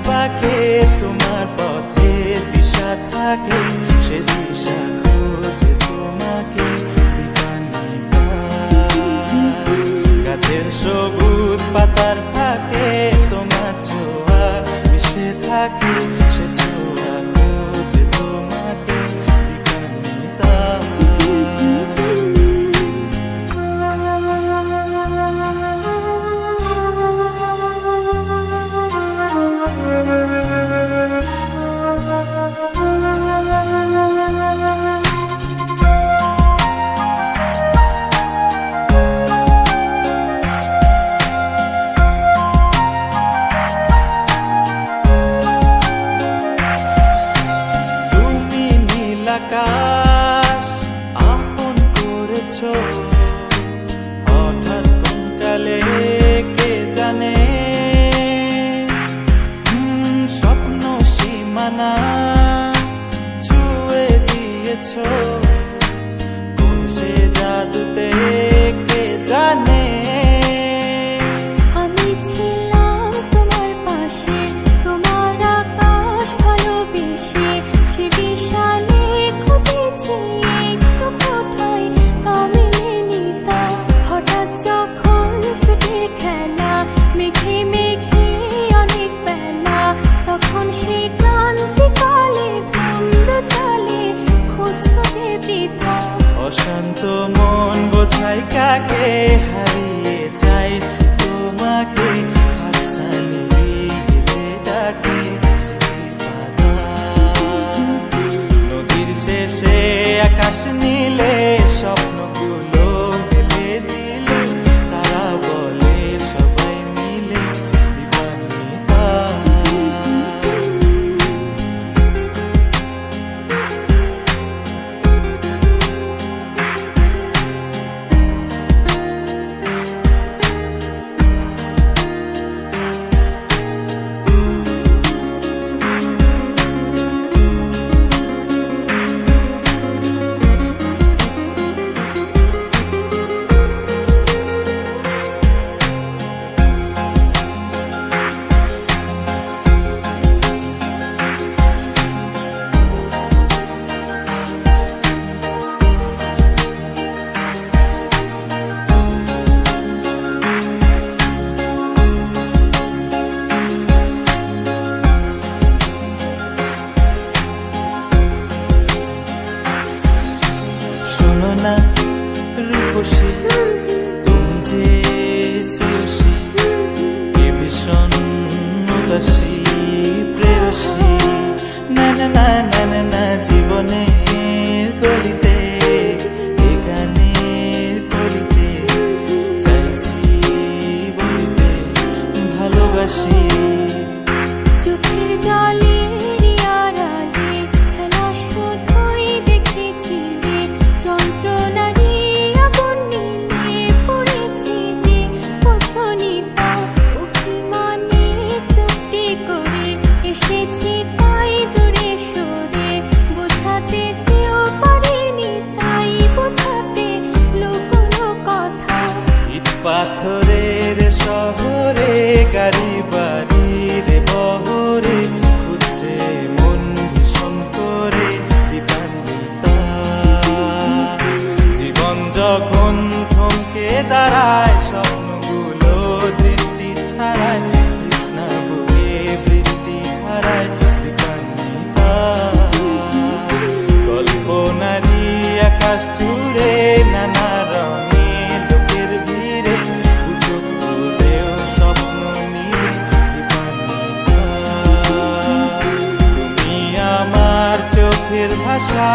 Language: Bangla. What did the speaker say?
বাঁকে তোমার পথে দিশা থাকে, সে দিশা খোঁজে তোমাকে দীপান্বিতা। গাছের সবুজ পাতার ফাঁকে তোমার ছোঁয়া মিশে থাকে, সে ছোঁয়া খোঁজে তোমাকে দীপান্বিতা। আকাশ আপন করেছো হঠাৎ কোন কালে কে জানে, স্বপ্ন সীমানা ছুঁয়ে দিয়েছো কোন সে জাদুতে কে জানে। আমি ছিলাম তোমার পাশে, তোমার আকাশ ভালোবেসে, সে বিশাল হঠাৎ যখন ছুটে খেলা মেঘে মেঘে অনেক বেলা, তখন সে ক্লান্তিকালে ধুম্র চলে খুঁজছো যে বৃথা। অশান্ত মন বোঝাই কাকে হারিয়ে চাইছি তোমাকে, হাতছানি দিয়ে ডাকে নদীর শেষে আকাশ নীলে স্বপ্নগুলো মেলে দিলে, তারা বলে সবাই মিলে দীপান্বিতা। শোনো না রূপসী, তুমি যে শ্রেয়সী, কে ভীষণ উদাসী প্রেয়সী। না না না না না না, জীবনের গলিতে এ গানের কলিতে চাইছি বলিতে ভালোবাসি। চোখের জলে আড়ালে খেলা শুধুই দেখেছিলে, যন্ত্রণারই আগুন নিয়ে পড়েছি যে বোঝনি তা। অভিমানে চুপটি করে এসেছি তাই দূরে সরে, বোঝাতে চেয়েও পারিনি তাই বোঝাতে লুকোনো কথা। ইট পাথরের শহরে গাড়ি বাড়ির বহরে খুঁজছে মন ভীষণ করে দীপান্বিতা। জীবন যখন থমকে দাঁড়ায়, স্বপ্নগুলো দৃষ্টি ছাড়ায়, তৃষ্ণা বুকে বৃষ্টি হারায় দীপান্বিতা। কল্পনারই আকাশ জুড়ে নানা রঙে লোকের ভিড়ে, সুযোগ বুঝেও স্বপ্ন নিয়ে দীপান্বিতা। তুমি আমার চোখের ভাষা।